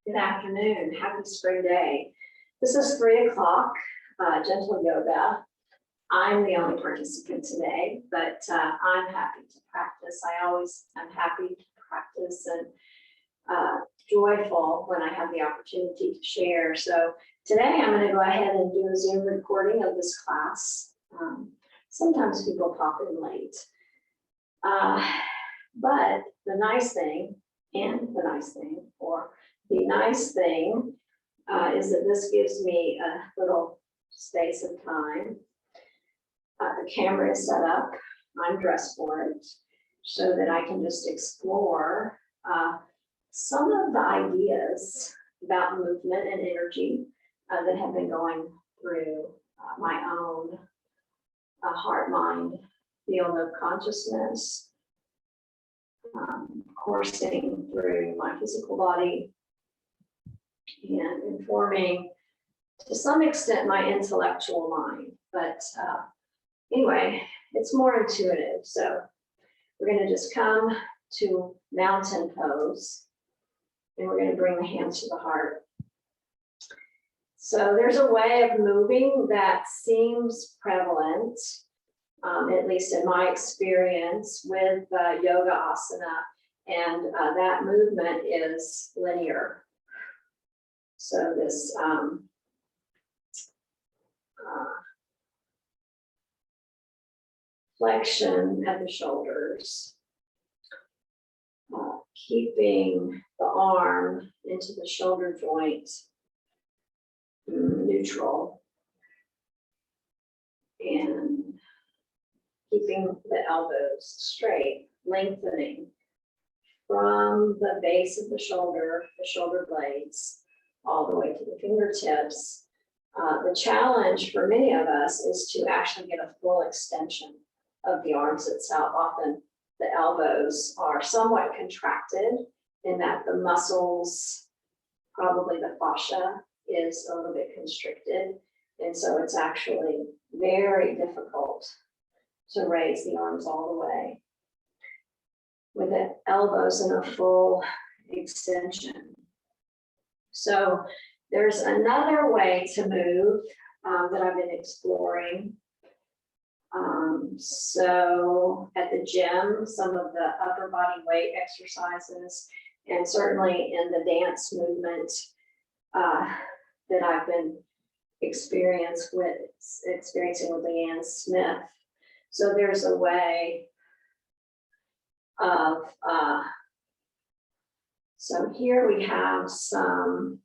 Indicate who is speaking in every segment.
Speaker 1: Good afternoon. Happy spring day. This is 3 o'clock, gentle yoga. I'm the only participant today, but I'm happy to practice. I always am happy to practice and joyful when I have the opportunity to share. So today I'm going to go ahead and do a Zoom recording of this class. Sometimes people pop in late. But the nice thing is that this gives me a little space of time. The camera is set up, I'm dressed for it, so that I can just explore some of the ideas about movement and energy that have been going through my own heart-mind field of consciousness, coursing through my physical body and informing to some extent my intellectual mind. But anyway, it's more intuitive. So we're going to just come to mountain pose and we're going to bring the hands to the heart. So there's a way of moving that seems prevalent, at least in my experience with yoga asana, and that movement is linear. So this flexion at the shoulders, keeping the arm into the shoulder joint neutral, and keeping the elbows straight, lengthening from the base of the shoulder blades, all the way to the fingertips. The challenge for many of us is to actually get a full extension of the arms itself. Often the elbows are somewhat contracted in that the muscles, probably the fascia, is a little bit constricted. And so it's actually very difficult to raise the arms all the way with the elbows in a full extension. So there's another way to move that I've been exploring. So at the gym, some of the upper body weight exercises, and certainly in the dance movement that I've been experiencing with Leanne Smith. So there's a way of, so here we have some,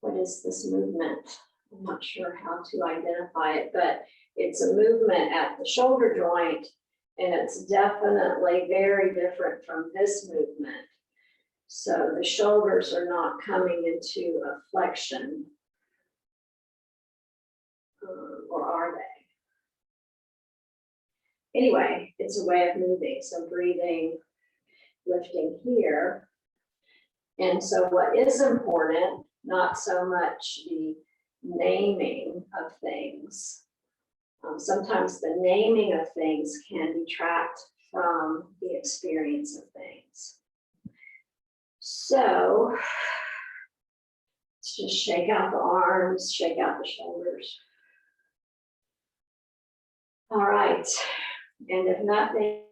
Speaker 1: what is this movement? I'm not sure how to identify it, but it's a movement at the shoulder joint, and it's definitely very different from this movement. So the shoulders are not coming into a flexion, or are they? Anyway, it's a way of moving. So breathing, lifting here. And so what is important, not so much the naming of things. Sometimes the naming of things can detract from the experience of things. So let's just shake out the arms, shake out the shoulders. All right, and if nothing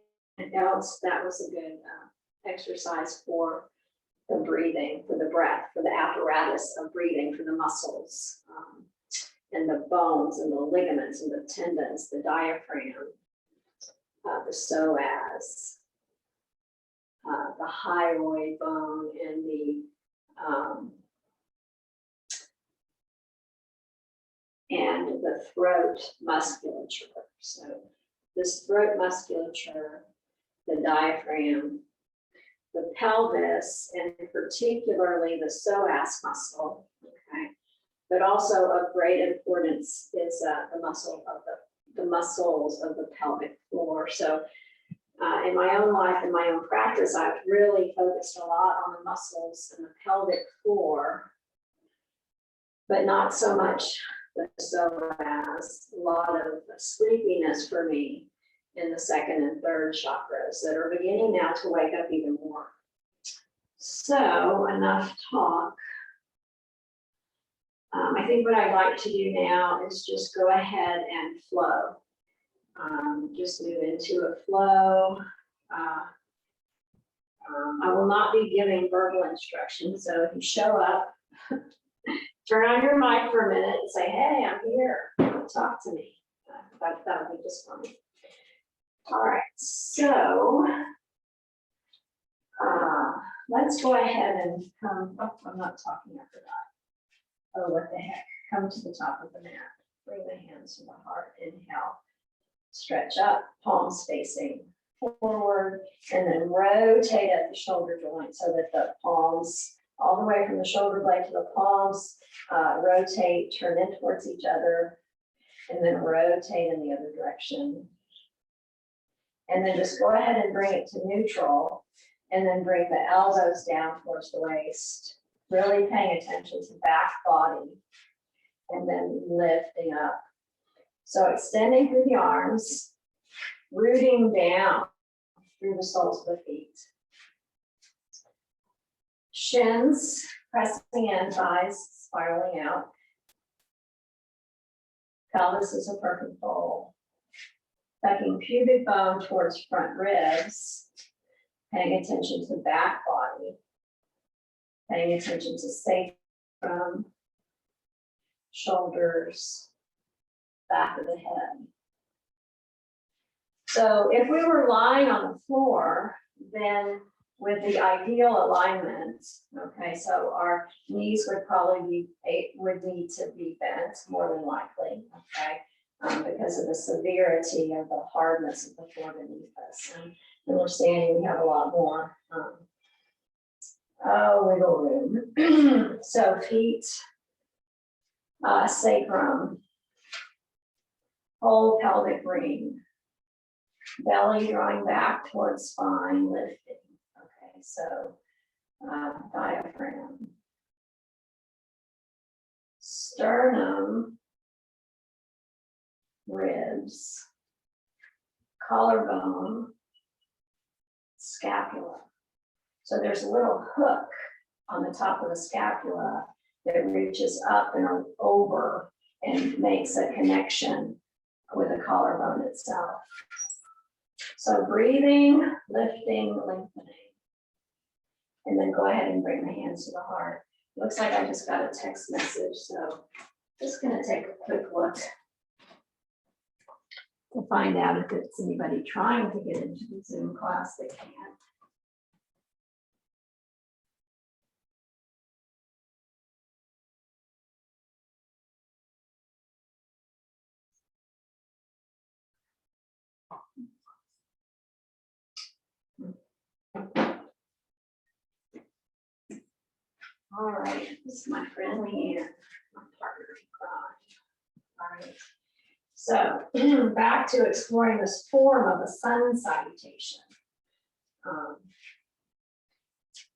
Speaker 1: else, that was a good exercise for the breathing, for the breath, for the apparatus of breathing, for the muscles, and the bones and the ligaments and the tendons, the diaphragm, the psoas, the hyoid bone, and the throat musculature. So this throat musculature, the diaphragm, the pelvis, and particularly the psoas muscle, okay, but also of great importance is the muscles of the pelvic floor. So in my own life, in my own practice, I've really focused a lot on the muscles in the pelvic floor, but not so much the psoas. A lot of sleepiness for me in the second and third chakras that are beginning now to wake up even more. So enough talk. I think what I'd like to do now is just go ahead and flow. Just move into a flow. I will not be giving verbal instructions, so if you show up, turn on your mic for a minute and say, hey, I'm here, talk to me. That would be just fun. All right, so let's go ahead and come, oh, I'm not talking, I forgot. Oh, what the heck, come to the top of the mat. Bring the hands to the heart, inhale. Stretch up, palms facing forward, and then rotate at the shoulder joint so that the palms, all the way from the shoulder blade to the palms, rotate, turn in towards each other, and then rotate in the other direction. And then just go ahead and bring it to neutral, and then bring the elbows down towards the waist, really paying attention to back body, and then lifting up. So extending through the arms, rooting down through the soles of the feet. Shins pressing in, thighs spiraling out. Pelvis is a perfect bowl. Tucking pubic bone towards front ribs. Paying attention to back body. Paying attention to sacrum, shoulders, back of the head. So if we were lying on the floor, then with the ideal alignment, okay, so our knees would probably would need to be bent more than likely, okay, because of the severity of the hardness of the floor beneath us. And when we're standing, we have a lot more wiggle room. So feet, sacrum, whole pelvic ring, belly drawing back towards spine, lifting. Okay, so diaphragm, sternum, ribs, collarbone, scapula. So there's a little hook on the top of the scapula that reaches up and over and makes a connection with the collarbone itself. So breathing, lifting, lengthening. And then go ahead and bring the hands to the heart. Looks like I just got a text message, so just gonna take a quick look to find out if it's anybody trying to get into the Zoom class that can't. All right, this is my friend Leanne, my partner in crime. All right, so back to exploring this form of a sun salutation.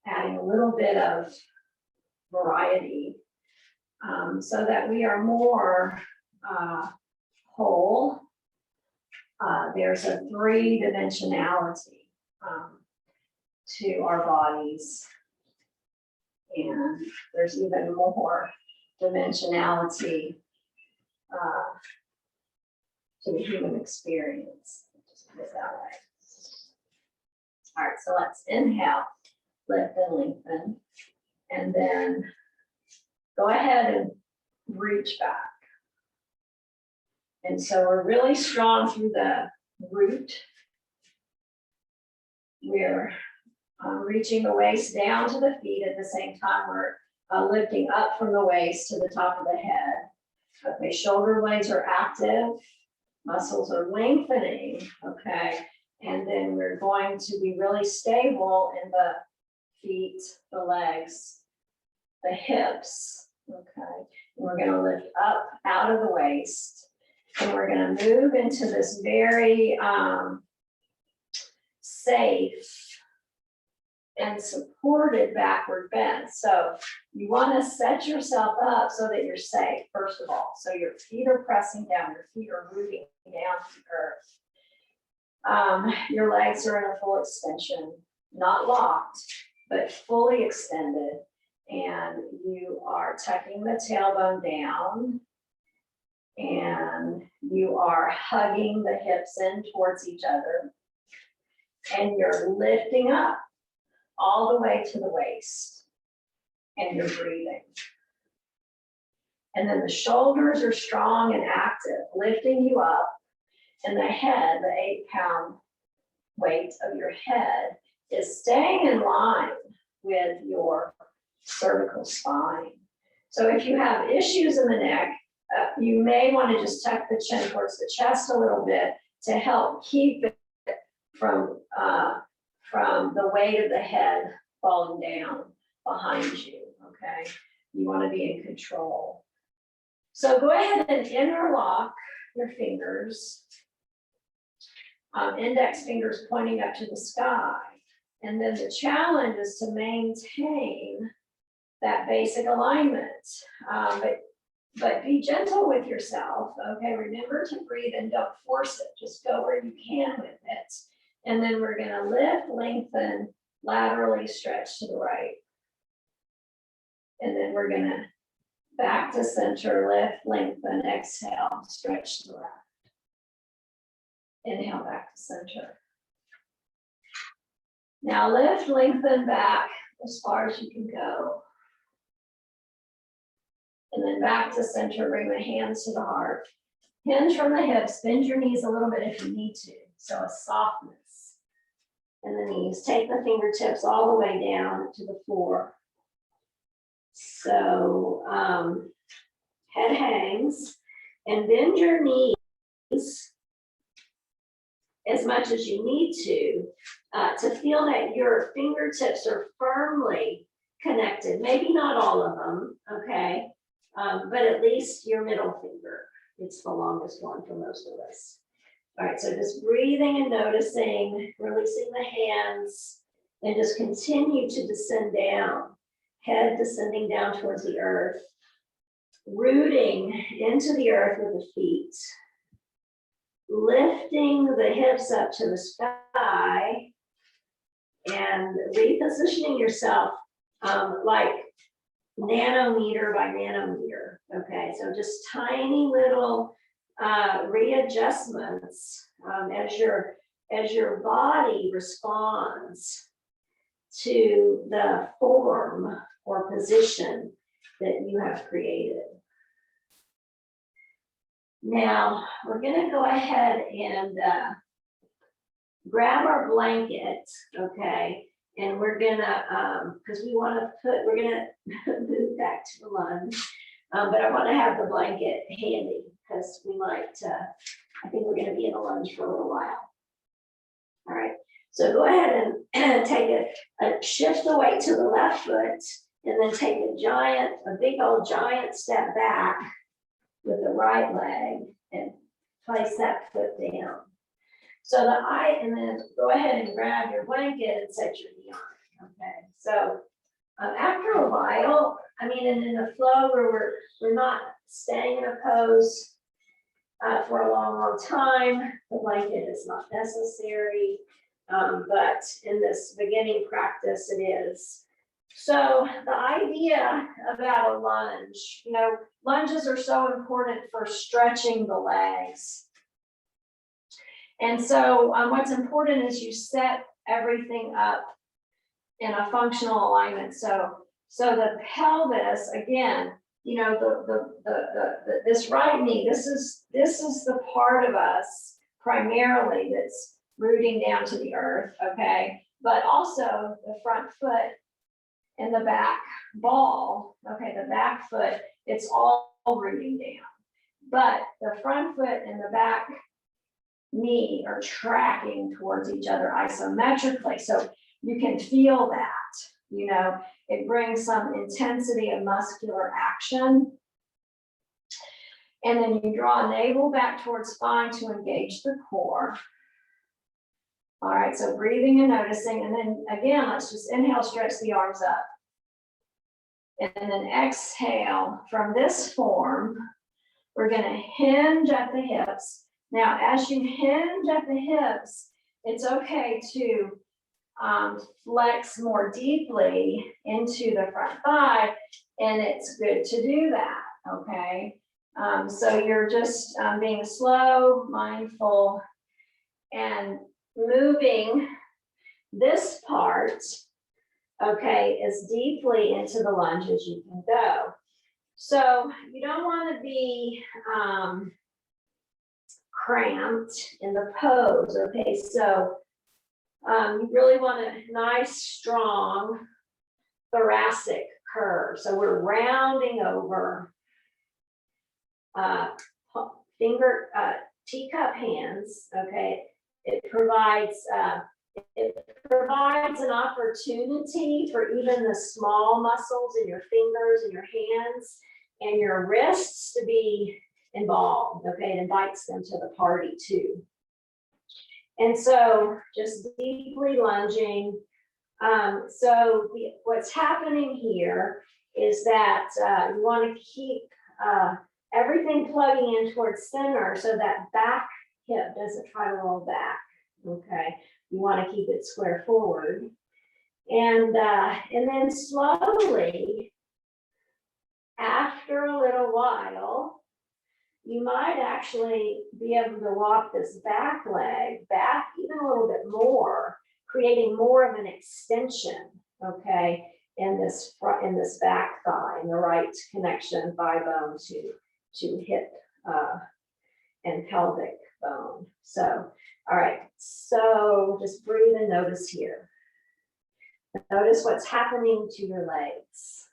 Speaker 1: Adding a little bit of variety so that we are more whole. There's a three-dimensionality to our bodies. And there's even more dimensionality to the human experience. Just put it that way. All right, so let's inhale, lift and lengthen, and then go ahead and reach back. And so we're really strong through the root. We're reaching the waist down to the feet at the same time. We're lifting up from the waist to the top of the head. Okay, shoulder blades are active, muscles are lengthening, okay? And then we're going to be really stable in the feet, the legs, the hips, okay? And we're gonna lift up out of the waist, and we're gonna move into this very safe and supported backward bend. So you want to set yourself up so that you're safe, first of all. So your feet are pressing down, your feet are rooting down to the earth. Your legs are in a full extension, not locked, but fully extended. And you are tucking the tailbone down. And you are hugging the hips in towards each other. And you're lifting up all the way to the waist. And you're breathing. And then the shoulders are strong and active, lifting you up. And the head, the 8-pound weight of your head, is staying in line with your cervical spine. So if you have issues in the neck, you may want to just tuck the chin towards the chest a little bit to help keep it from the weight of the head falling down behind you, okay? You want to be in control. So go ahead and interlock your fingers, index fingers pointing up to the sky. And then the challenge is to maintain that basic alignment. But be gentle with yourself, okay? Remember to breathe and don't force it. Just go where you can with it. And then we're gonna lift, lengthen, laterally stretch to the right. And then we're gonna back to center, lift, lengthen, exhale, stretch to the left. Inhale, back to center. Now lift, lengthen back as far as you can go. And then back to center, bring the hands to the heart. Hinge from the hips, bend your knees a little bit if you need to. So a softness in the knees. Take the fingertips all the way down to the floor. So head hangs and bend your knees as much as you need to feel that your fingertips are firmly connected. Maybe not all of them, okay? But at least your middle finger. It's the longest one for most of us. All right, so just breathing and noticing, releasing the hands, and just continue to descend down. Head descending down towards the earth. Rooting into the earth with the feet. Lifting the hips up to the sky. And repositioning yourself like nanometer by nanometer, okay? So just tiny little readjustments as your body responds to the form or position that you have created. Now, we're gonna go ahead and grab our blanket, okay? And we're gonna, because we're gonna move back to the lunge, but I wanna have the blanket handy because we might, I think we're gonna be in a lunge for a little while. All right, so go ahead and take it, shift the weight to the left foot, and then take a big old giant step back with the right leg and place that foot down. So and then go ahead and grab your blanket and set your knee on it, okay? So after a while, I mean, in a flow where we're not staying in a pose for a long time, the blanket is not necessary, but in this beginning practice, it is. So the idea about a lunge, lunges are so important for stretching the legs. And so what's important is you set everything up in a functional alignment. So the pelvis, again, this right knee, this is the part of us primarily that's rooting down to the earth, okay? But also the front foot and the back ball, okay, the back foot, it's all rooting down. But the front foot and the back knee are tracking towards each other isometrically. So you can feel that, it brings some intensity of muscular action. And then you draw navel back towards spine to engage the core. All right, so breathing and noticing. And then again, let's just inhale, stretch the arms up. And then exhale from this form, we're gonna hinge at the hips. Now, as you hinge at the hips, it's okay to flex more deeply into the front thigh, and it's good to do that, okay? So you're just being slow, mindful, and moving this part, okay, as deeply into the lunge as you can go. So you don't want to be cramped in the pose, okay? So you really want a nice, strong thoracic curve. So we're rounding over teacup hands, okay? It provides an opportunity for even the small muscles in your fingers and your hands and your wrists to be involved, okay? It invites them to the party too. And so just deeply lunging. What's happening here is that you want to keep everything plugging in towards center so that back hip doesn't try to roll back, okay? You want to keep it square forward. And then slowly, after a little while, you might actually be able to walk this back leg back even a little bit more, creating more of an extension, okay, in this back thigh, in the right connection thigh bone to hip and pelvic bone. So, all right, so just breathe and notice here. Notice what's happening to your legs.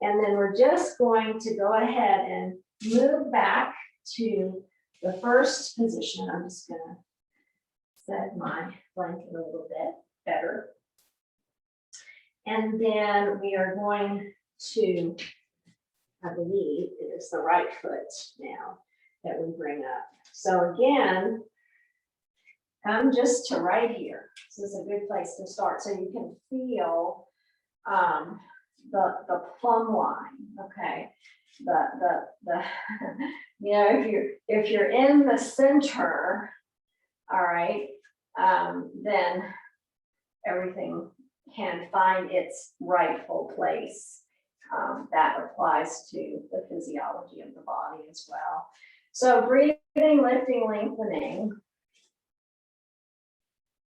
Speaker 1: And then we're just going to go ahead and move back to the first position. I'm just gonna set my blanket a little bit better. And then we are going to, I believe it is the right foot now that we bring up. So again, come just to right here. This is a good place to start so you can feel the plumb line, okay? The you know, if you're in the center, all right, then everything can find its rightful place. That applies to the physiology of the body as well. So breathing, lifting, lengthening.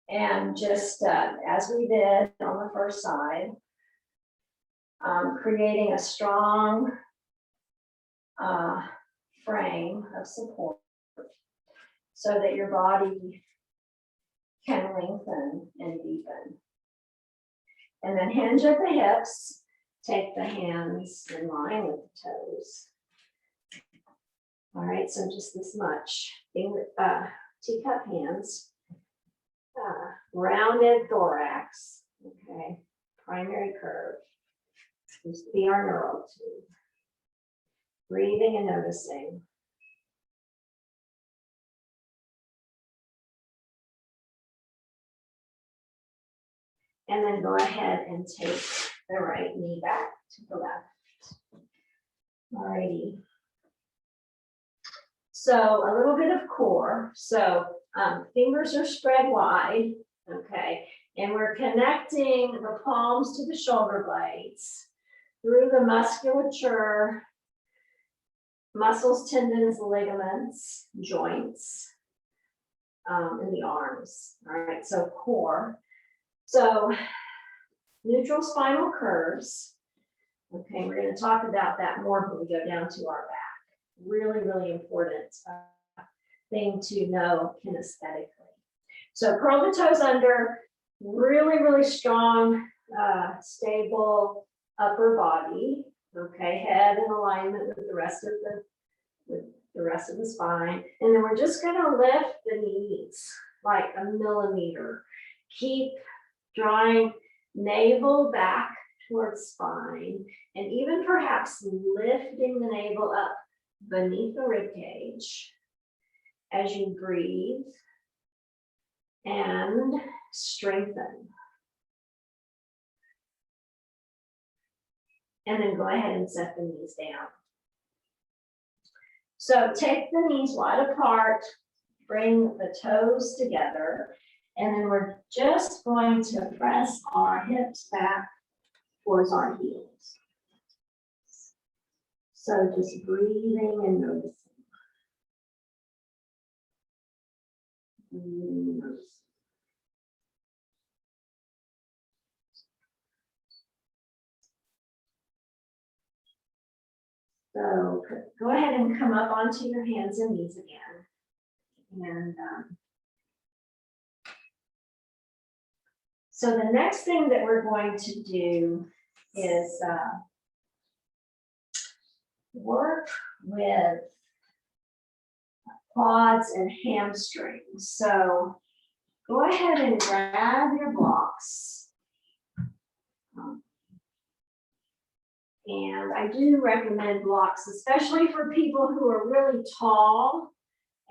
Speaker 1: And just as we did on the first side, creating a strong frame of support so that your body can lengthen and deepen. And then hinge at the hips, take the hands in line with the toes. All right, so just this much. Teacup hands, rounded thorax, okay, primary curve. Used to be our neural tube. Breathing and noticing. And then go ahead and take the right knee back to the left. All righty. So a little bit of core. So fingers are spread wide, okay? And we're connecting the palms to the shoulder blades through the musculature, muscles, tendons, ligaments, joints, in the arms. All right, so core. So neutral spinal curves. Okay, we're going to talk about that more when we go down to our back. Really, really important thing to know kinesthetically. So curl the toes under, really, really strong, stable upper body. Okay, head in alignment with the rest of the spine. And then we're just going to lift the knees like a millimeter. Keep drawing navel back towards spine, and even perhaps lifting the navel up beneath the rib cage as you breathe and strengthen. And then go ahead and set the knees down. So take the knees wide apart, bring the toes together, And then we're just going to press our hips back towards our heels. So just breathing and noticing. So go ahead and come up onto your hands and knees again. And so the next thing that we're going to do is work with quads and hamstrings. So go ahead and grab your blocks. And I do recommend blocks, especially for people who are really tall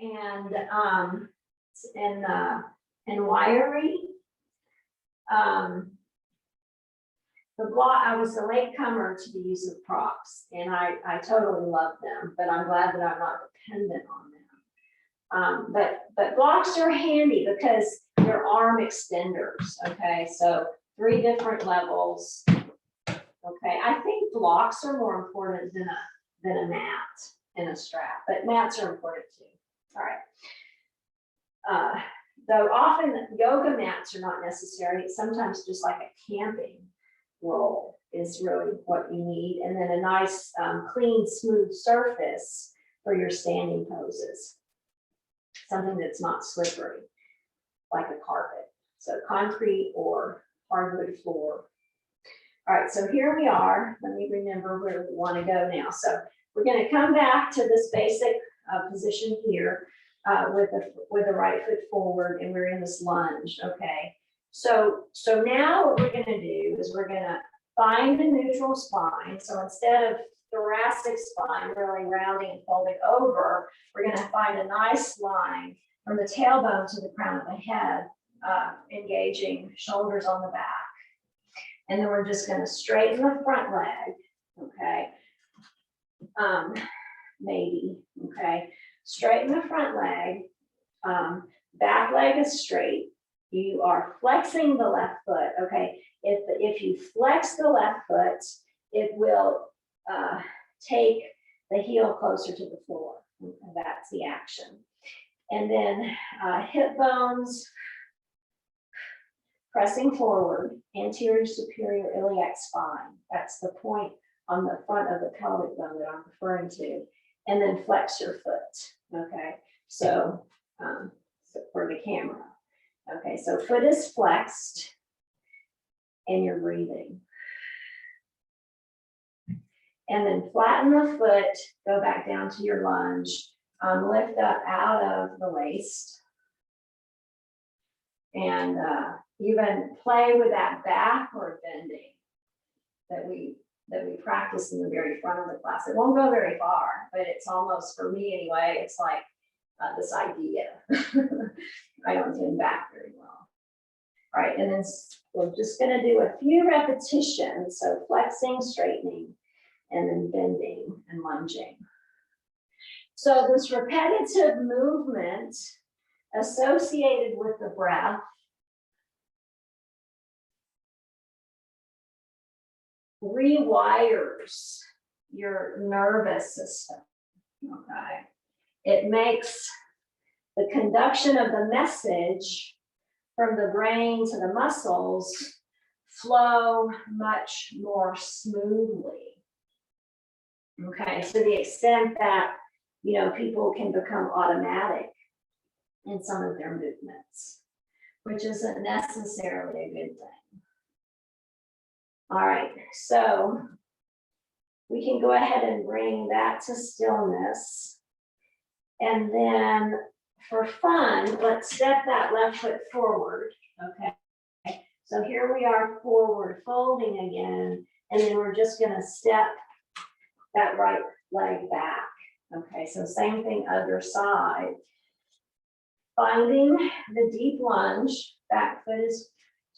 Speaker 1: and wiry. The block, I was a latecomer to the use of props, and I totally love them, but I'm glad that I'm not dependent on them. But blocks are handy because they're arm extenders, okay? So 3 different levels. Okay, I think blocks are more important than a mat and a strap, but mats are important too. All right. Though often yoga mats are not necessary, sometimes just like a camping roll is really what you need. And then a nice, clean, smooth surface for your standing poses. Something that's not slippery, like a carpet. So concrete or hardwood floor. All right, so here we are. Let me remember where we want to go now. So we're going to come back to this basic position here with the right foot forward, and we're in this lunge. Okay. So now what we're going to do is we're going to find a neutral spine. So instead of thoracic spine really rounding and folding over, we're going to find a nice line from the tailbone to the crown of the head, engaging shoulders on the back. And then we're just going to straighten the front leg, okay? Maybe, okay? Straighten the front leg. Back leg is straight. You are flexing the left foot, okay? If you flex the left foot, it will take the heel closer to the floor. Okay, that's the action. And then hip bones, pressing forward, anterior superior iliac spine. That's the point on the front of the pelvic bone that I'm referring to. And then flex your foot, okay? So for the camera. Okay, so foot is flexed and you're breathing. And then flatten the foot, go back down to your lunge, lift up out of the waist. And even play with that backward bending that we practice in the very front of the class. It won't go very far, but it's almost, for me anyway, it's like this idea. I don't bend back very well. All right, and then we're just going to do a few repetitions. So flexing, straightening, and then bending and lunging. So this repetitive movement associated with the breath rewires your nervous system, okay? It makes the conduction of the message from the brain to the muscles flow much more smoothly, okay? To the extent that, you know, people can become automatic in some of their movements, which isn't necessarily a good thing. All right, so we can go ahead and bring that to stillness. And then for fun, let's step that left foot forward, okay? So here we are forward folding again, and then we're just gonna step that right leg back. Okay, so same thing, other side. Finding the deep lunge, back foot is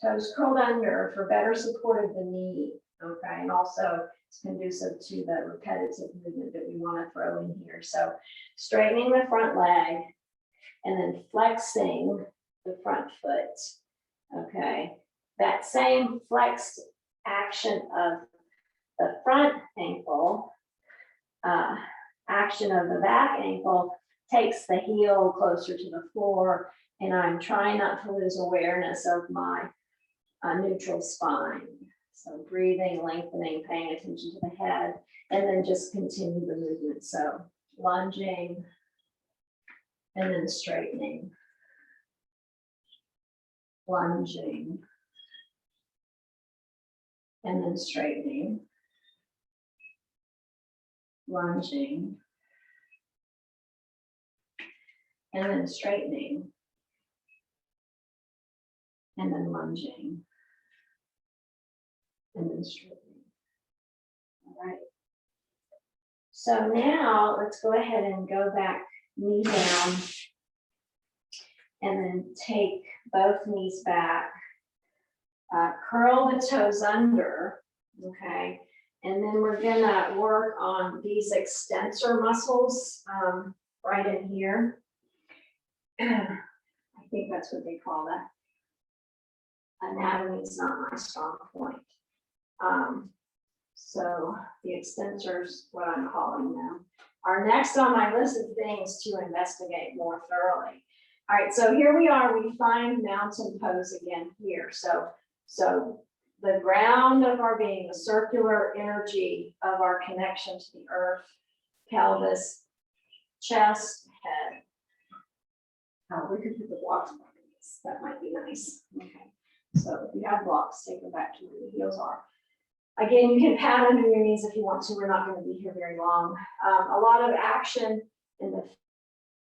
Speaker 1: toes curled under for better support of the knee, okay? And also it's conducive to the repetitive movement that we want to throw in here. So straightening the front leg and then flexing the front foot. Okay, that same flexed action of the front ankle, action of the back ankle takes the heel closer to the floor, and I'm trying not to lose awareness of my neutral spine. So breathing, lengthening, paying attention to the head, and then just continue the movement. So lunging, and then straightening, lunging, and then straightening, lunging, and then straightening, and then lunging, and then straightening. All right. So now let's go ahead and go back, knee down, and then take both knees back, curl the toes under, okay? And then we're gonna work on these extensor muscles right in here. I think that's what they call that. Anatomy is not my strong point. So the extensors, what I'm calling them, are next on my list of things to investigate more thoroughly. All right, so here we are, we find mountain pose again here. So the ground of our being, the circular energy of our connection to the earth, pelvis, chest, head. We could put the blocks on these. That might be nice. Okay. So if you have blocks, take them back to where the heels are. Again, you can pat under your knees if you want to. We're not going to be here very long. A lot of action in the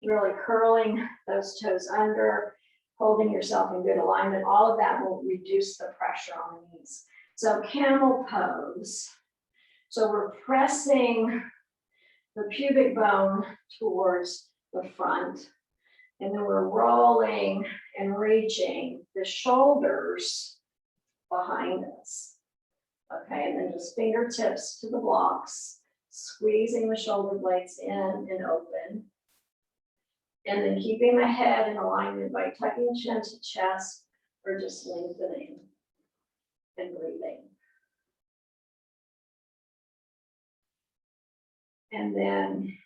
Speaker 1: really curling those toes under, holding yourself in good alignment. All of that will reduce the pressure on the knees. So camel pose. So we're pressing the pubic bone towards the front. And then we're rolling and reaching the shoulders behind us. Okay, and then just fingertips to the blocks, squeezing the shoulder blades in and open. And then keeping my head in alignment by tucking chin to chest or just lengthening and breathing. And then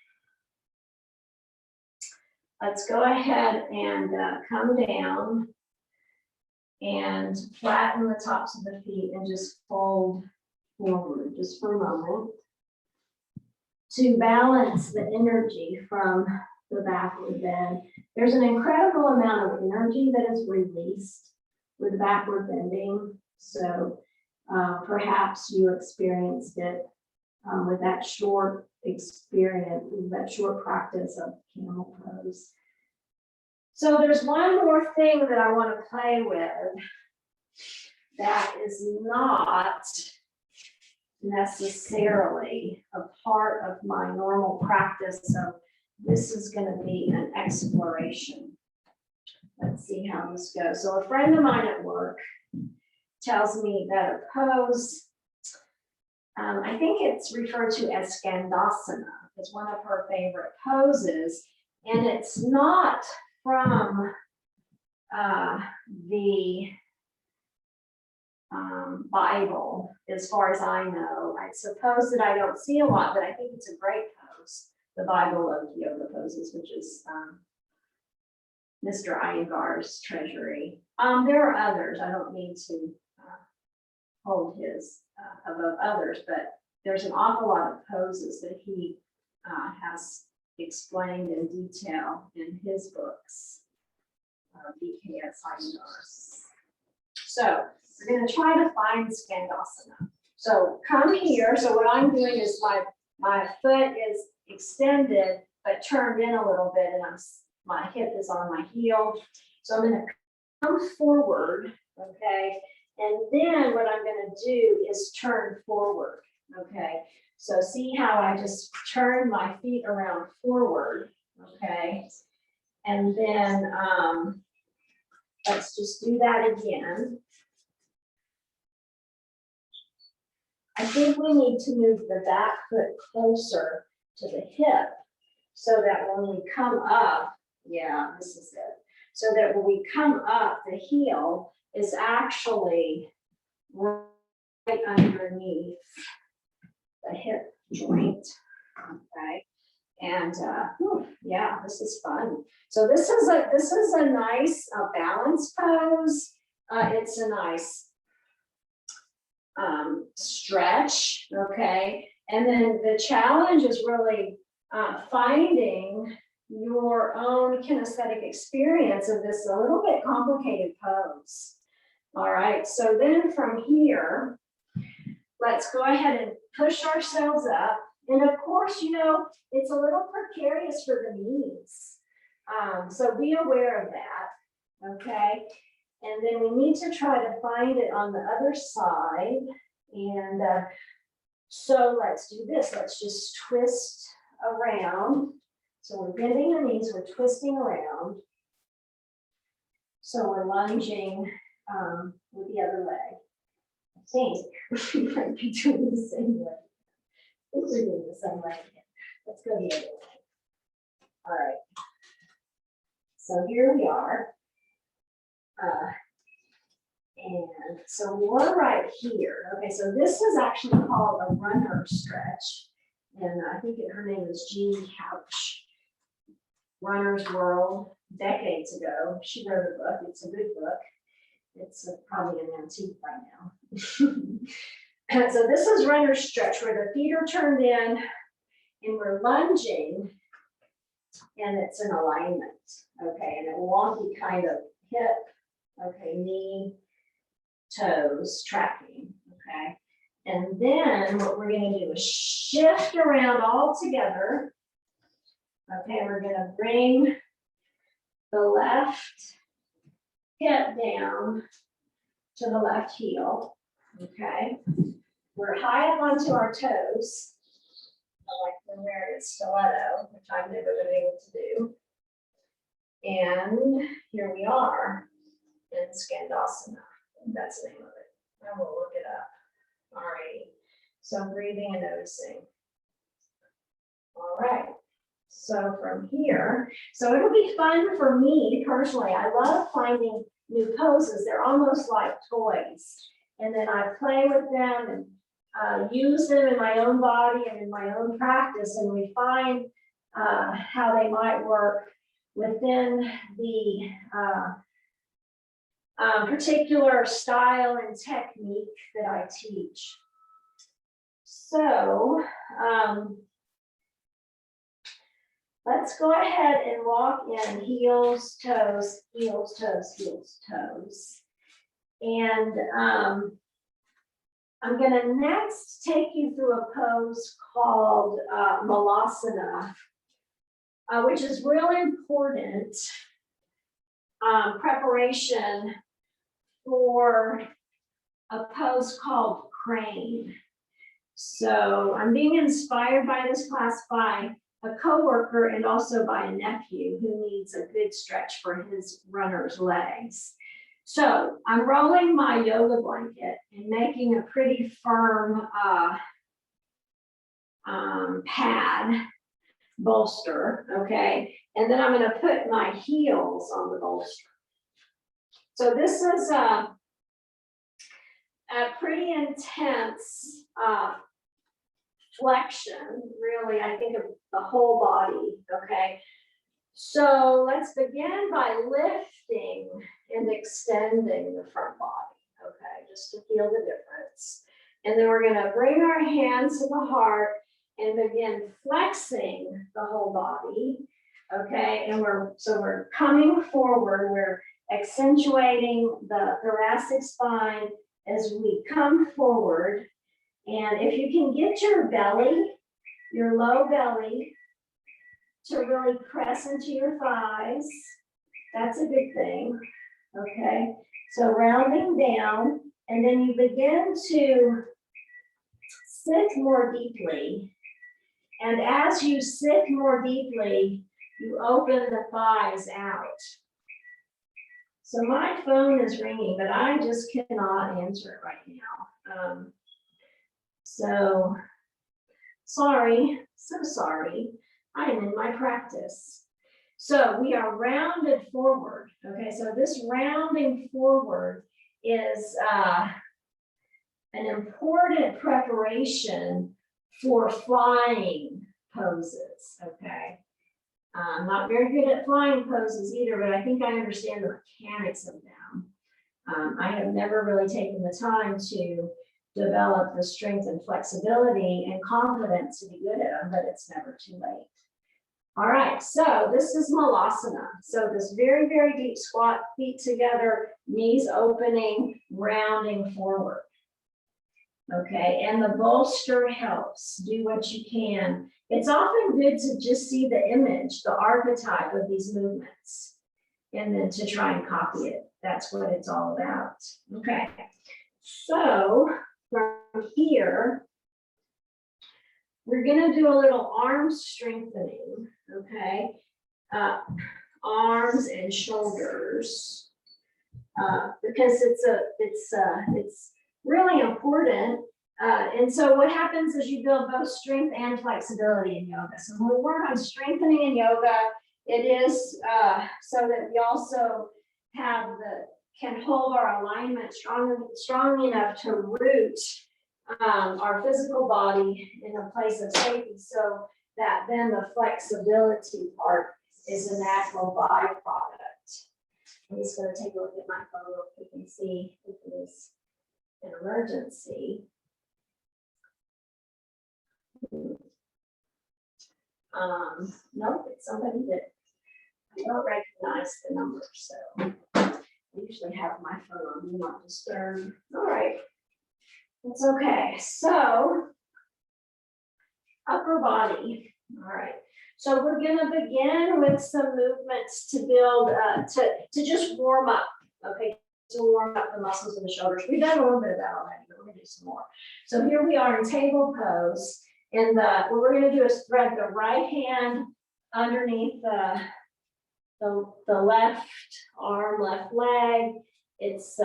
Speaker 1: let's go ahead and come down and flatten the tops of the feet and just fold forward just for a moment to balance the energy from the backward bend. There's an incredible amount of energy that is released with backward bending. So perhaps you experienced it with that short experience, that short practice of camel pose. So there's one more thing that I want to play with that is not necessarily a part of my normal practice. So this is going to be an exploration. Let's see how this goes. So a friend of mine at work tells me that a pose, I think it's referred to as Skandasana, is one of her favorite poses, and it's not from the Bible, as far as I know. I suppose that I don't see a lot, but I think it's a great pose. The Bible of yoga poses, which is Mr. Iyengar's treasury. There are others. I don't mean to hold his above others, but there's an awful lot of poses that he has explained in detail in his books, BKS Iyengar's. So we're going to try to find Skandasana. So come here. So what I'm doing is my foot is extended but turned in a little bit, and my hip is on my heel. So I'm going to come forward, okay? And then what I'm going to do is turn forward, okay? So see how I just turn my feet around forward, okay? And then let's just do that again. I think we need to move the back foot closer to the hip so that when we come up, yeah, this is it. so that when we come up, the heel is actually right underneath the hip joint, okay? And yeah, this is fun. So this is a nice balance pose. It's a nice stretch, okay? And then the challenge is really finding your own kinesthetic experience of this a little bit complicated pose. All right, so then from here, let's go ahead and push ourselves up. And of course, you know, it's a little precarious for the knees. So be aware of that, okay? And then we need to try to find it on the other side. And so let's do this. Let's just twist around. So we're bending the knees, we're twisting around. So we're lunging with the other leg. I think we might be doing the same leg. I think we're doing the same leg again. Let's go the other way. All right. So here we are. And so we're right here. Okay, so this is actually called a runner stretch. And I think her name is Jean Couch. Runner's World, decades ago. She wrote a book. It's a good book. It's probably an antique by now. And so this is runner stretch where the feet are turned in and we're lunging and it's an alignment. Okay, and a wonky kind of hip, okay, knee, toes, tracking, okay. And then what we're gonna do is shift around all together. Okay, we're gonna bring the left hip down to the left heel, okay. We're high up onto our toes. I like to wear a stiletto, which I've never been able to do. And here we are in Skandasana. That's the name of it. I will look it up. All right. So breathing and noticing. All right. So from here, so it'll be fun for me personally. I love finding new poses. They're almost like toys. And then I play with them and use them in my own body and in my own practice. And we find how they might work within the particular style and technique that I teach. So let's go ahead and walk in heels, toes, heels, toes, heels, toes. And I'm going to next take you through a pose called Malasana, which is really important preparation for a pose called crane. So I'm being inspired by this class by a coworker and also by a nephew who needs a good stretch for his runner's legs. So I'm rolling my yoga blanket and making a pretty firm pad bolster, okay? And then I'm gonna put my heels on the bolster. So this is a pretty intense flexion, really, I think of the whole body, okay? So let's begin by lifting and extending the front body, okay, just to feel the difference. And then we're gonna bring our hands to the heart and begin flexing the whole body, okay? And we're coming forward, we're accentuating the thoracic spine as we come forward. And if you can get your belly, your low belly, to really press into your thighs, that's a big thing, okay? So rounding down, and then you begin to sit more deeply. And as you sit more deeply, you open the thighs out. So my phone is ringing, but I just cannot answer it right now. So sorry, so sorry. I am in my practice. So we are rounded forward. Okay, so this rounding forward is an important preparation for flying poses. Okay. I'm not very good at flying poses either, but I think I understand the mechanics of them. I have never really taken the time to develop the strength and flexibility and confidence to be good at them, but it's never too late. All right, so this is Malasana. So this very, very deep squat, feet together, knees opening, rounding forward. Okay, and the bolster helps. Do what you can. It's often good to just see the image, the archetype of these movements, and then to try and copy it. That's what it's all about. Okay, so from here, we're gonna do a little arm strengthening, okay? Arms and shoulders, because it's really important. And so what happens is you build both strength and flexibility in yoga. So when we work on strengthening in yoga, it is so that we also can hold our alignment strong enough to root our physical body in a place of safety, so that then the flexibility part is a natural byproduct. I'm just going to take a look at my phone real quick and see if it is an emergency. Nope, it's somebody that I don't recognize the number, so I usually have my phone on Do Not Disturb. All right, it's okay. So upper body. All right. So we're going to begin with some movements to build, to just warm up. Okay, to warm up the muscles in the shoulders. We've done a little bit of that already, but we're going to do some more. So here we are in table pose. And what we're going to do is thread the right hand underneath the left arm, left leg. It's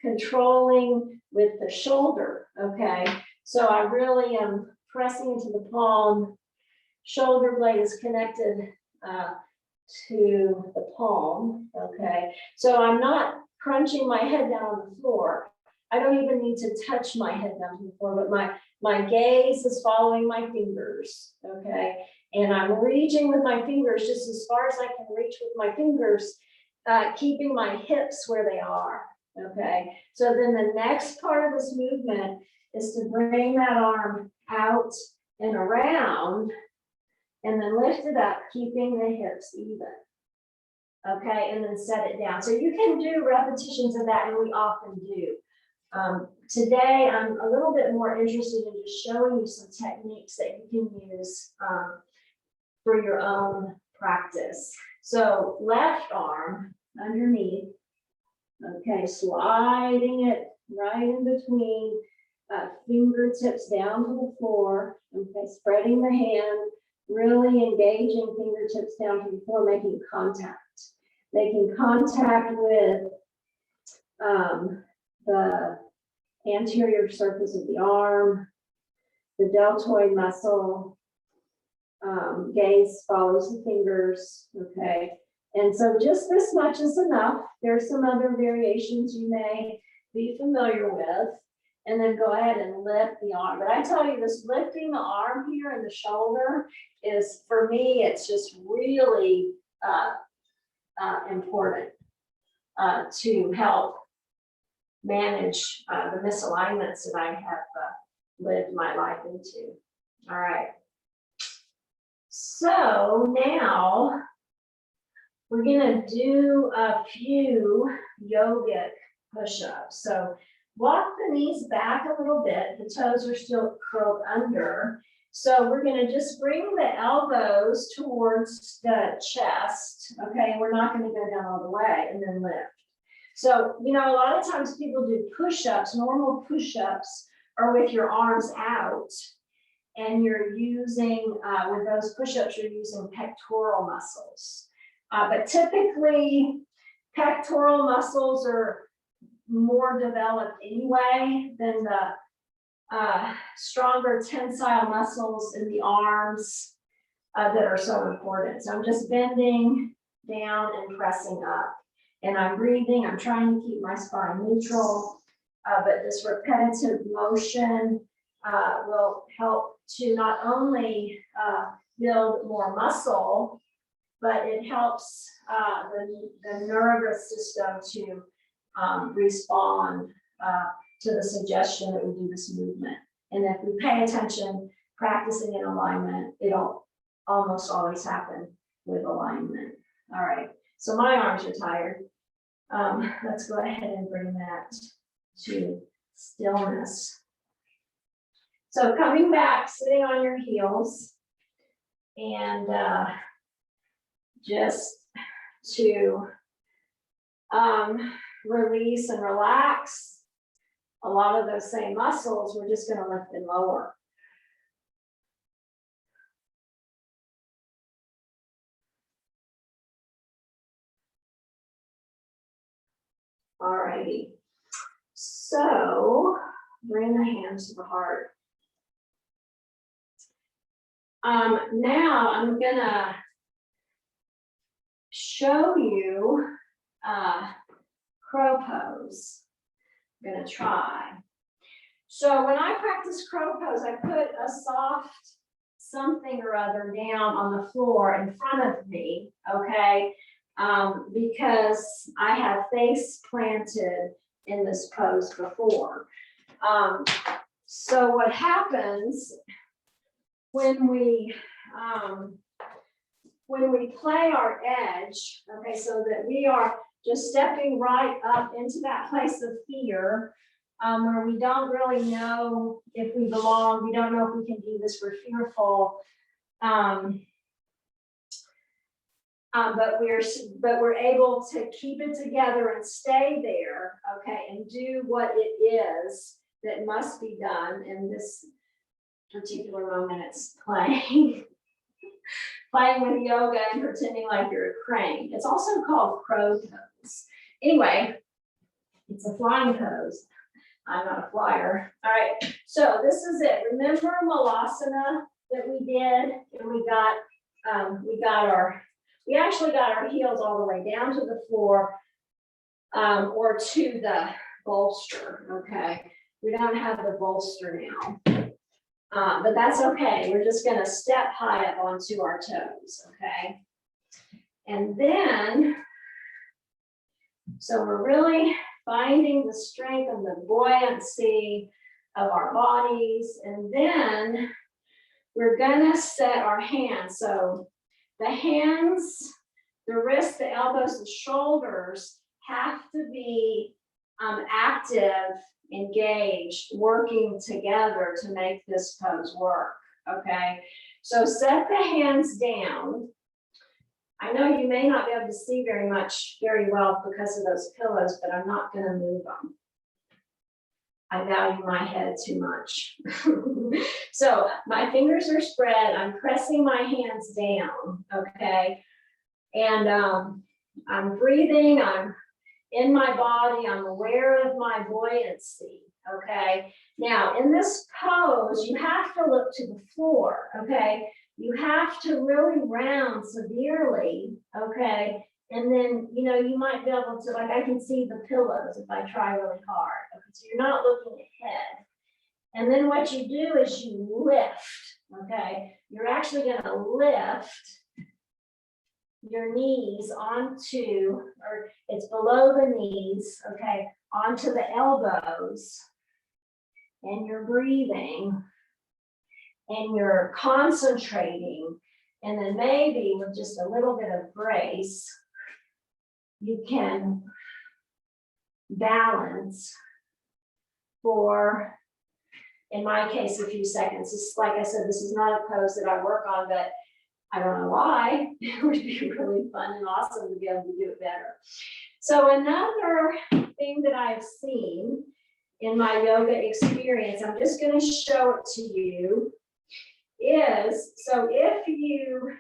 Speaker 1: controlling with the shoulder, okay? So I really am pressing into the palm. Shoulder blade is connected to the palm, okay? So I'm not crunching my head down on the floor. I don't even need to touch my head down to the floor, but my gaze is following my fingers, okay? And I'm reaching with my fingers just as far as I can reach with my fingers, keeping my hips where they are, okay? So then the next part of this movement is to bring that arm out and around, and then lift it up, keeping the hips even. Okay, and then set it down. So you can do repetitions of that, and we often do. Today, I'm a little bit more interested in just showing you some techniques that you can use for your own practice. So left arm underneath, okay, sliding it right in between, fingertips down to the floor, okay, spreading the hand, really engaging fingertips down to the floor, making contact with the anterior surface of the arm, the deltoid muscle, gaze follows the fingers, okay? And so just this much is enough. There's some other variations you may be familiar with, and then go ahead and lift the arm. But I tell you, this lifting the arm here and the shoulder is, for me, it's just really important to help manage the misalignments that I have lived my life into. All right. So now we're going to do a few yogic push-ups. So walk the knees back a little bit. The toes are still curled under. So we're going to just bring the elbows towards the chest. Okay, we're not going to go down all the way, and then lift. So, you know, a lot of times people do push-ups. Normal push-ups are with your arms out, and you're using, with those push-ups, you're using pectoral muscles. But typically, pectoral muscles are more developed anyway than the stronger tensile muscles in the arms
Speaker 2: that are so important. So I'm just bending down and pressing up. And I'm breathing, I'm trying to keep my spine neutral, but this repetitive motion will help to not only build more muscle, but it helps the nervous system to respond to the suggestion that we do this movement. And if we pay attention, practicing in alignment, it'll almost always happen with alignment. All right, so my arms are tired. Let's go ahead and bring that to stillness. So coming back, sitting on your heels, and just to release and relax a lot of those same muscles, we're just going to lift and lower. All righty. So bring the hands to the heart. Now I'm gonna show you crow pose. I'm gonna try. So when I practice crow pose, I put a soft something or other down on the floor in front of me, okay? Because I have face planted in this pose before. So what happens when we play our edge, okay, so that we are just stepping right up into that place of fear, where we don't really know if we belong, we don't know if we can do this, we're fearful, but we're able to keep it together and stay there, okay, and do what it is that must be done in this particular moment. It's playing with yoga and pretending like you're a crane. It's also called crow pose. Anyway, it's a flying pose. I'm not a flyer. All right, so this is it. Remember Malasana that we did, and we actually got our heels all the way down to the floor, or to the bolster, okay? We don't have the bolster now, but that's okay. We're just gonna step high up onto our toes, okay? And then, so we're really finding the strength and the buoyancy of our bodies, and then we're gonna set our hands. So the hands, the wrists, the elbows, the shoulders have to be active, engaged, working together to make this pose work, okay? So set the hands down. I know you may not be able to see very well because of those pillows, but I'm not gonna move them. I value my head too much. So my fingers are spread, I'm pressing my hands down, okay? And I'm breathing, I'm in my body, I'm aware of my buoyancy, okay? Now, in this pose, you have to look to the floor, okay? You have to really round severely, okay? And then, you know, you might be able to, like, I can see the pillows if I try really hard, okay? So you're not looking ahead. And then what you do is you lift, okay? You're actually gonna lift your knees onto, or it's below the knees, okay, onto the elbows, and you're breathing, and you're concentrating, and then maybe with just a little bit of grace, you can balance for, in my case, a few seconds. This, like I said, this is not a pose that I work on, but I don't know why. It would be really fun and awesome to be able to do it better. So another thing that I've seen in my yoga experience, I'm just going to show it to you, is, so if you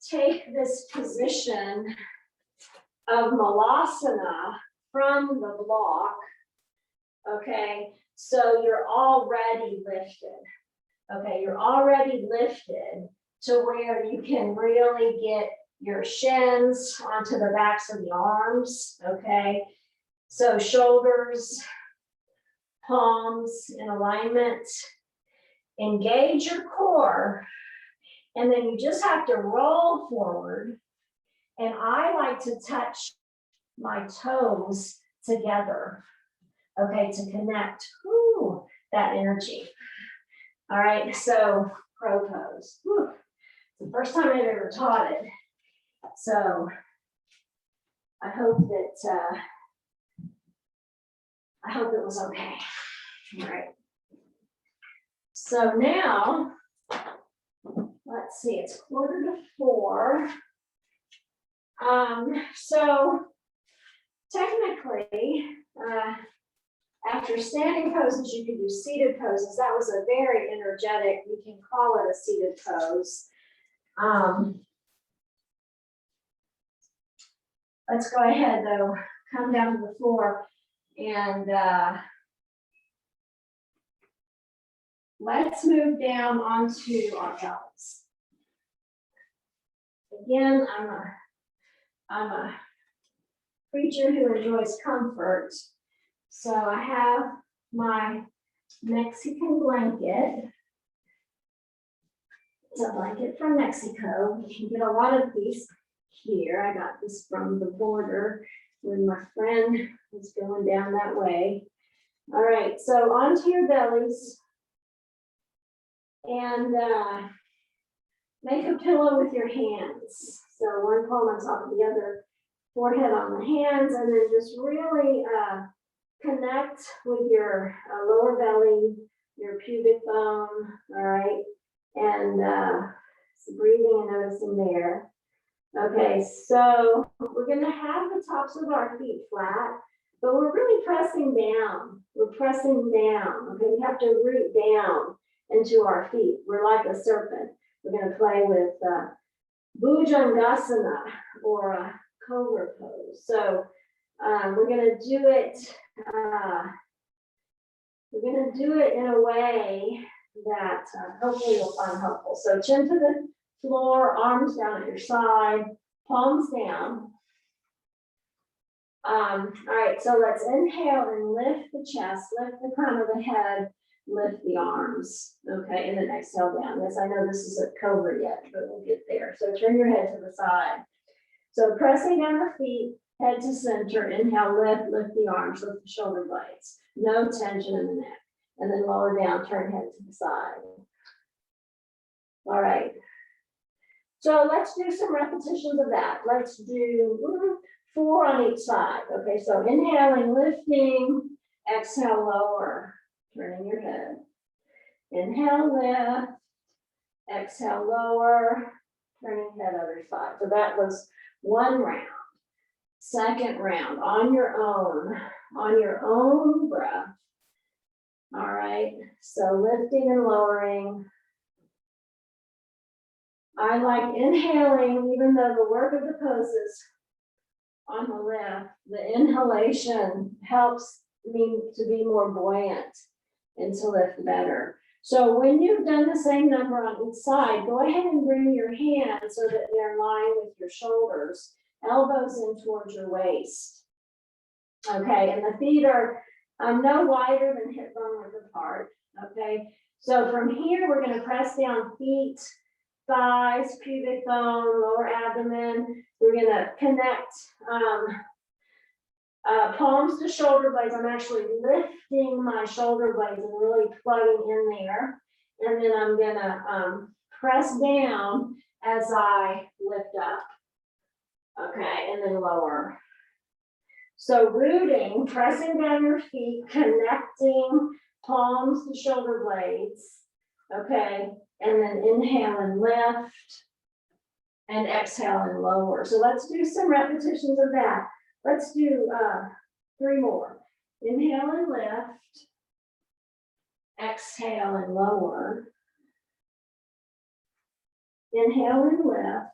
Speaker 2: take this position of Malasana from the block, okay, so you're already lifted. Okay, you're already lifted. to where you can really get your shins onto the backs of the arms, okay? So shoulders, palms in alignment. Engage your core, and then you just have to roll forward. And I like to touch my toes together, okay, to connect that energy. All right, so crow pose. Whew. It's the first time I've ever taught it. So I hope it was okay. All right. So now, let's see, it's 3:45. So technically, after standing poses, you can do seated poses. That was a very energetic, we can call it a seated pose. Let's go ahead though, come down to the floor and let's move down onto our bellies. Again, I'm a creature who enjoys comfort. So I have my Mexican blanket. It's a blanket from Mexico. You can get a lot of these here. I got this from the border when my friend was going down that way. All right, so onto your bellies. And make a pillow with your hands. So one palm on top of the other, forehead on the hands, and then just really connect with your lower belly, your pubic bone, all right? And so breathing and noticing there. Okay, so we're gonna have the tops of our feet flat, but we're really pressing down. We're pressing down, okay? We have to root down into our feet. We're like a serpent. We're gonna play with Gandasana or a cobra pose. So we're gonna do it. We're gonna do it in a way that hopefully you'll find helpful. So chin to the floor, arms down at your side, palms down. All right, so let's inhale and lift the chest, lift the crown of the head, lift the arms, okay, and then exhale down. Yes, I know this isn't cobra yet, but we'll get there. So turn your head to the side. So pressing down the feet, head to center, inhale, lift the arms, lift the shoulder blades. No tension in the neck. And then lower down, turn head to the side. All right. So let's do some repetitions of that. Let's do 4 on each side. Okay, so inhaling, lifting, exhale, lower, turning your head. Inhale, lift, exhale, lower, turning head other side. So that was 1 round. Second round on your own breath. All right, so lifting and lowering. I like inhaling, even though the work of the poses on the left, the inhalation helps me to be more buoyant and to lift better. So when you've done the same number on each side, go ahead and bring your hands so that they're in line with your shoulders, elbows in towards your waist. Okay, and the feet are no wider than hip bone width apart. Okay, so from here, we're going to press down feet, thighs, pubic bone, lower abdomen. We're going to connect palms to shoulder blades. I'm actually lifting my shoulder blades and really plugging in there. And then I'm going to press down as I lift up. Okay, and then lower. So rooting, pressing down your feet, connecting palms to shoulder blades. Okay, and then inhale and lift, and exhale and lower. So let's do some repetitions of that. Let's do 3 more. Inhale and lift, exhale and lower. Inhale and lift,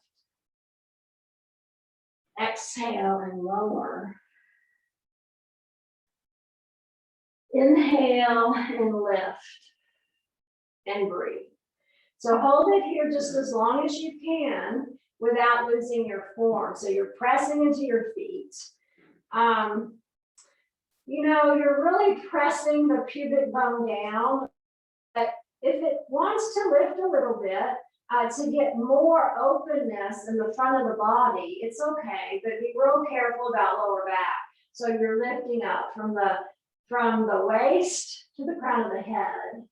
Speaker 2: exhale and lower. Inhale and lift and breathe. So hold it here just as long as you can without losing your form. So you're pressing into your feet. You know, you're really pressing the pubic bone down. But if it wants to lift a little bit, to get more openness in the front of the body, it's okay, but be real careful about lower back. So you're lifting up from the waist to the crown of the head,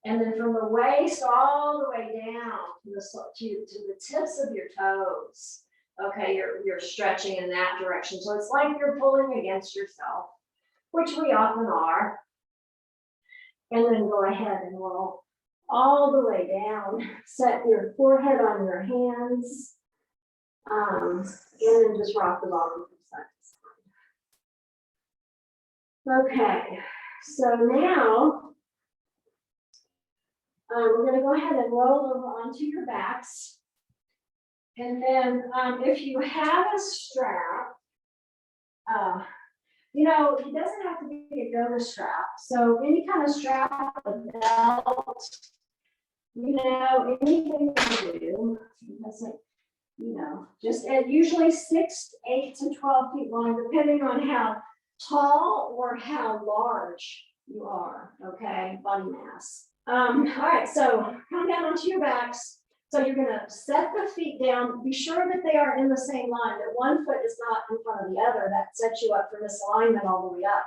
Speaker 2: and then from the waist all the way down to the tips of your toes. Okay, you're stretching in that direction. So it's like you're pulling against yourself, which we often are. And then go ahead and roll all the way down. Set your forehead on your hands. And then just rock the bottom from side to side. Okay, so now we're going to go ahead and roll over onto your backs. And then if you have a strap, you know, it doesn't have to be a yoga strap. So any kind of strap, a belt, you know, anything you do, that's like, you know, just at usually 6, 8 to 12 feet long, depending on how tall or how large you are, okay, body mass. All right, so come down onto your backs. So you're gonna set the feet down, be sure that they are in the same line, that one foot is not in front of the other. That sets you up for misalignment all the way up.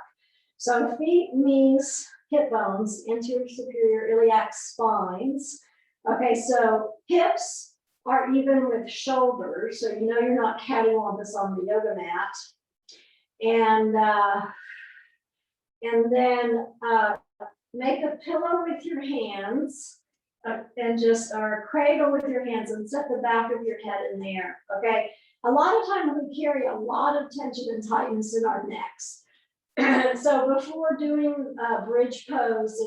Speaker 2: So feet, knees, hip bones, anterior superior iliac spines. Okay, so hips are even with shoulders, so you know you're not cattywampus on the yoga mat. And then make a pillow with your hands. And just or cradle with your hands and set the back of your head in there. Okay. A lot of times we carry a lot of tension and tightness in our necks. So before doing bridge pose,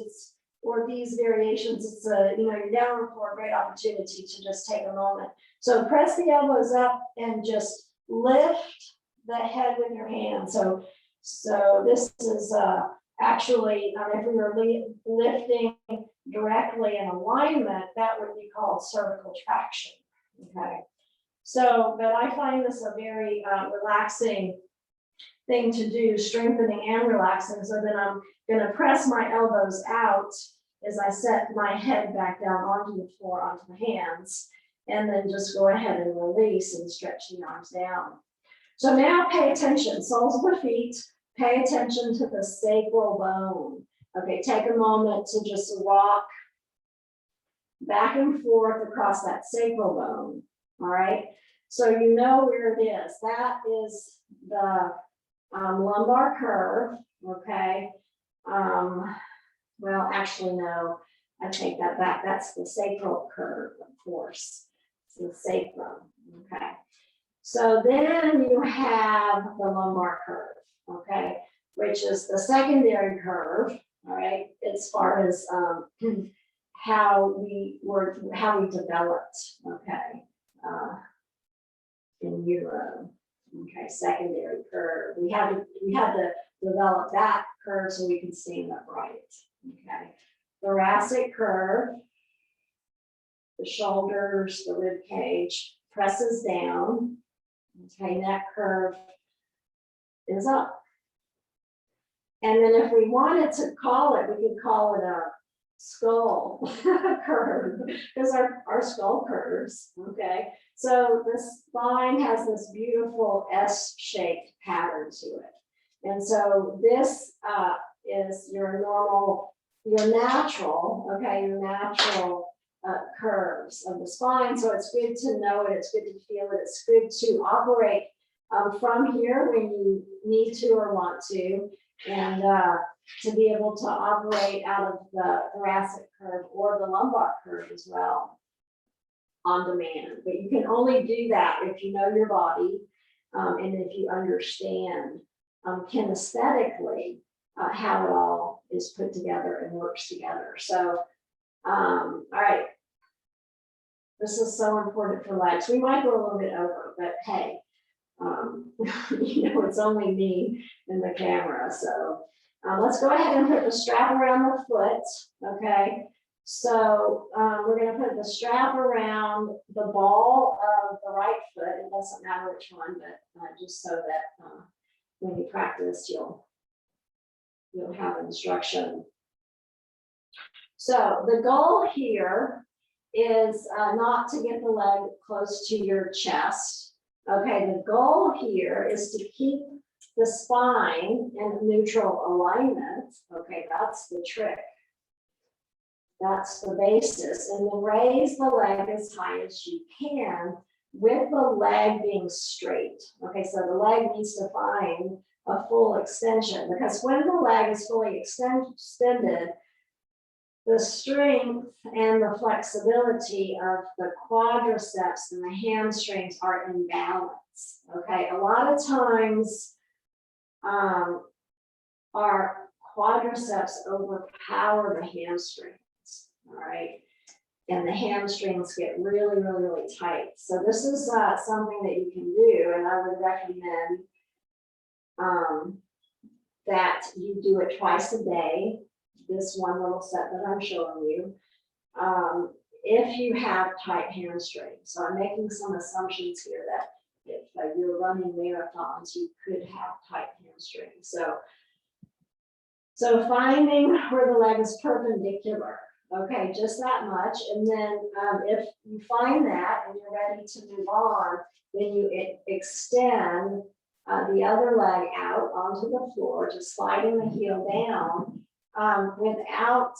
Speaker 2: or these variations, it's you're down for a great opportunity to just take a moment. So press the elbows up and just lift the head with your hand. So this is actually, if we were lifting directly in alignment, that would be called cervical traction. Okay. So, but I find this a very relaxing thing to do, strengthening and relaxing. So then I'm going to press my elbows out as I set my head back down onto the floor, onto the hands, and then just go ahead and release and stretch the arms down. So now pay attention, soles of the feet, pay attention to the sacral bone. Okay, take a moment to just rock back and forth across that sacral bone. All right, so you know where it is. That is the lumbar curve. Okay. Well, actually, no, I take that back. That's the sacral curve, of course. It's the sacrum. Okay. So then you have the lumbar curve. Okay, which is the secondary curve. All right, as far as how we developed, okay, in Euro. Okay, secondary curve. We had to develop that curve so we can stand upright. Okay, thoracic curve. The shoulders, the rib cage presses down. Okay, neck curve is up. And then if we wanted to call it, we could call it a skull curve, because our skull curves, okay? So the spine has this beautiful S-shaped pattern to it. And so this is your natural curves of the spine. So it's good to know it, it's good to feel it, it's good to operate from here when you need to or want to, and to be able to operate out of the thoracic curve or the lumbar curve as well on demand. But you can only do that if you know your body and if you understand kinesthetically how it all is put together and works together. So, all right. This is so important for legs. We might go a little bit over, but hey, it's only me and the camera. So let's go ahead and put the strap around the foot. Okay. So we're going to put the strap around the ball of the right foot. It doesn't matter which one, but just so that when you practice, you'll have instruction. So the goal here is not to get the leg close to your chest. Okay, the goal here is to keep the spine in neutral alignment. Okay, that's the trick. That's the basis. And then raise the leg as high as you can with the leg being straight. Okay, so the leg needs to find a full extension, because when the leg is fully extended, the strength and the flexibility of the quadriceps and the hamstrings are in balance. Okay, a lot of times our quadriceps overpower the hamstrings. All right, and the hamstrings get really, really, really tight. So this is something that you can do, and I would recommend that you do it twice a day. This one little set that I'm showing you, if you have tight hamstrings. So I'm making some assumptions here that if you're running marathons, you could have tight hamstrings. So finding where the leg is perpendicular. Okay, just that much. And then if you find that and you're ready to move on, then you extend the other leg out onto the floor, just sliding the heel down without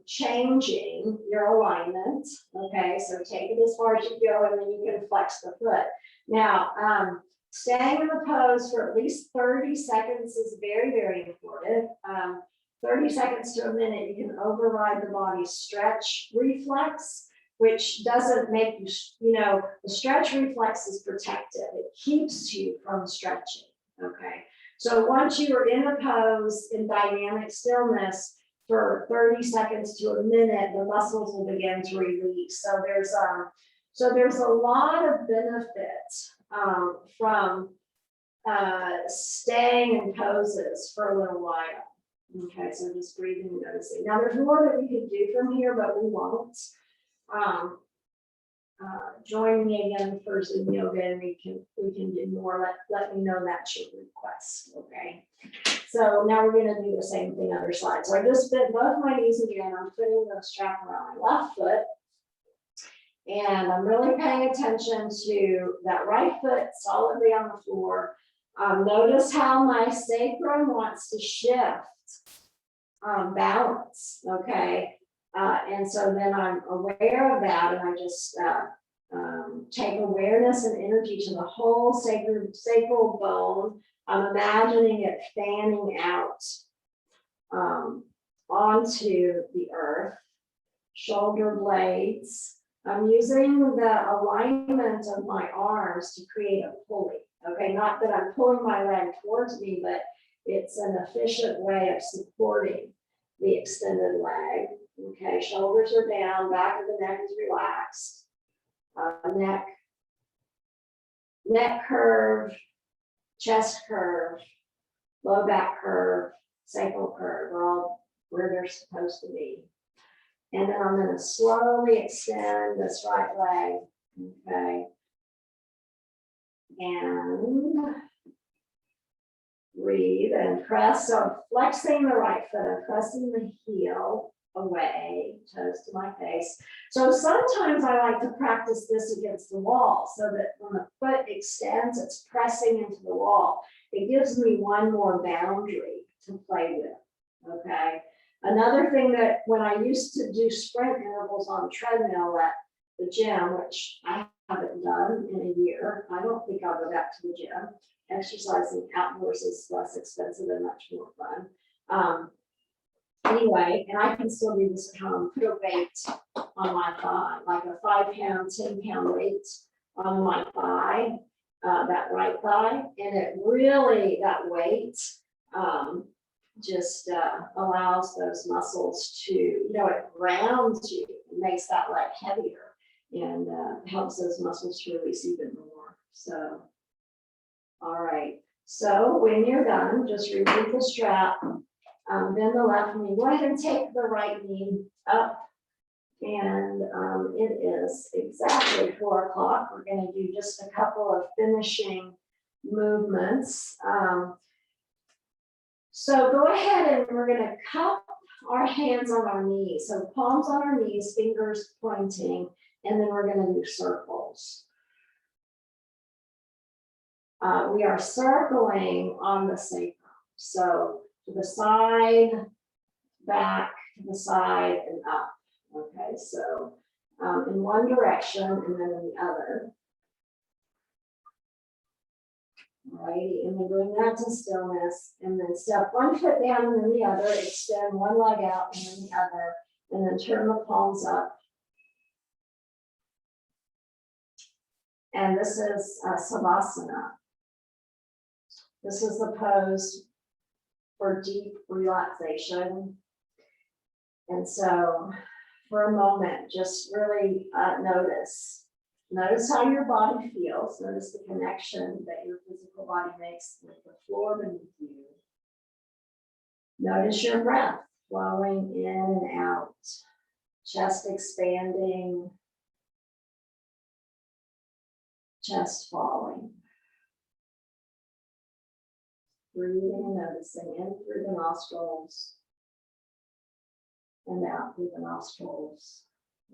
Speaker 2: changing your alignment. Okay, so take it as far as you go, and then you can flex the foot. Now, staying in the pose for at least 30 seconds is very, very important. 30 seconds to a minute, you can override the body's stretch reflex, which doesn't make you, the stretch reflex is protective. It keeps you from stretching, okay? So once you are in a pose in dynamic stillness for 30 seconds to a minute, the muscles will begin to release. So there's a lot of benefit from staying in poses for a little while. Okay, so just breathing and noticing. Now there's more that we could do from here, but we won't. Join me again for Zoom yoga, and we can do more. Let me know that's your request. Okay. So now we're going to do the same thing other side. So I just bent both my knees again. I'm putting the strap around my left foot, and I'm really paying attention to that right foot solidly on the floor. Notice how my sacrum wants to shift. Balance, okay, and so then I'm aware of that, and I just take awareness and energy to the whole sacral bone. I'm imagining it fanning out onto the earth, shoulder blades. I'm using the alignment of my arms to create a pulley, okay, not that I'm pulling my leg towards me, but it's an efficient way of supporting the extended leg. Okay, shoulders are down, back of the neck is relaxed. Neck curve, chest curve, low back curve, sacral curve are all where they're supposed to be. And then I'm going to slowly extend this right leg. Okay. And breathe and press. So flexing the right foot and pressing the heel away, toes to my face. So sometimes I like to practice this against the wall so that when the foot extends, it's pressing into the wall. It gives me one more boundary to play with. Okay. Another thing that when I used to do sprint intervals on the treadmill at the gym, which I haven't done in a year, I don't think I'll go back to the gym. Exercising outdoors is less expensive and much more fun. Anyway, and I can still do this at home. Put a weight on my thigh, like a 5-pound, 10-pound weight on my thigh, that right thigh, and it really, that weight just allows those muscles to, it grounds you, it makes that leg heavier, and helps those muscles to release even more. So. All right, so when you're done, just remove the strap, bend the left knee. Go ahead and take the right knee up And it is exactly 4 o'clock. We're going to do just a couple of finishing movements. So go ahead and we're going to cup our hands on our knees. So palms on our knees, fingers pointing, and then we're going to do circles. We are circling on the sacrum. So to the side, back, to the side, and up. Okay, so in one direction and then in the other. Alrighty, and then bring that to stillness, and then step one foot down and then the other, extend one leg out and then the other, and then turn the palms up. And this is Savasana. This is the pose for deep relaxation. And so for a moment, just really notice how your body feels. Notice the connection that your physical body makes with the floor beneath you. Notice your breath flowing in and out, chest expanding, chest falling. Breathing and noticing in through the nostrils and out through the nostrils.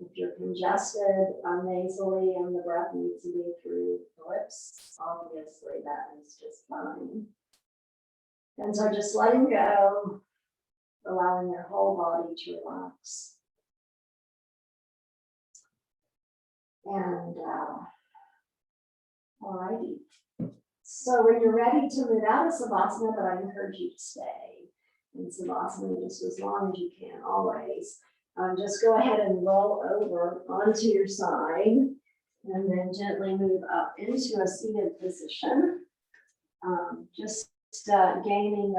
Speaker 2: If you're congested nasally and the breath needs to be through the lips, obviously that is just fine. And so just letting go, allowing your whole body to relax. And alrighty. So when you're ready to move out of Savasana, but I encourage you to stay in Savasana just as long as you can, always. Just go ahead and roll over onto your side and then gently move up into a seated position. Just gaining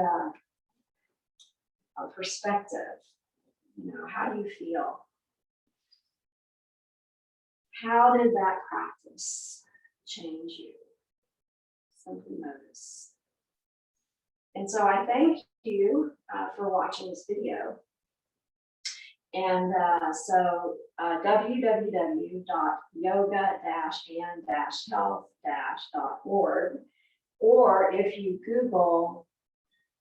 Speaker 2: a perspective. You know, how do you feel? How did that practice change you? Simply notice. And so I thank you for watching this video. And so www.yoga-and-health-.org, or if you Google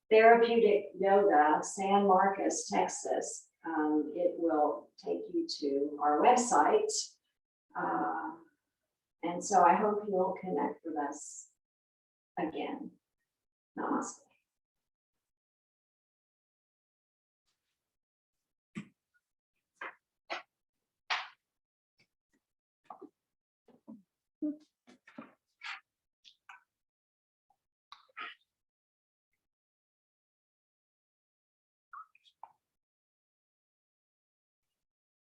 Speaker 2: therapeutic yoga, San Marcos, Texas, it will take you to our website. And so I hope you'll connect with us again. Namaste.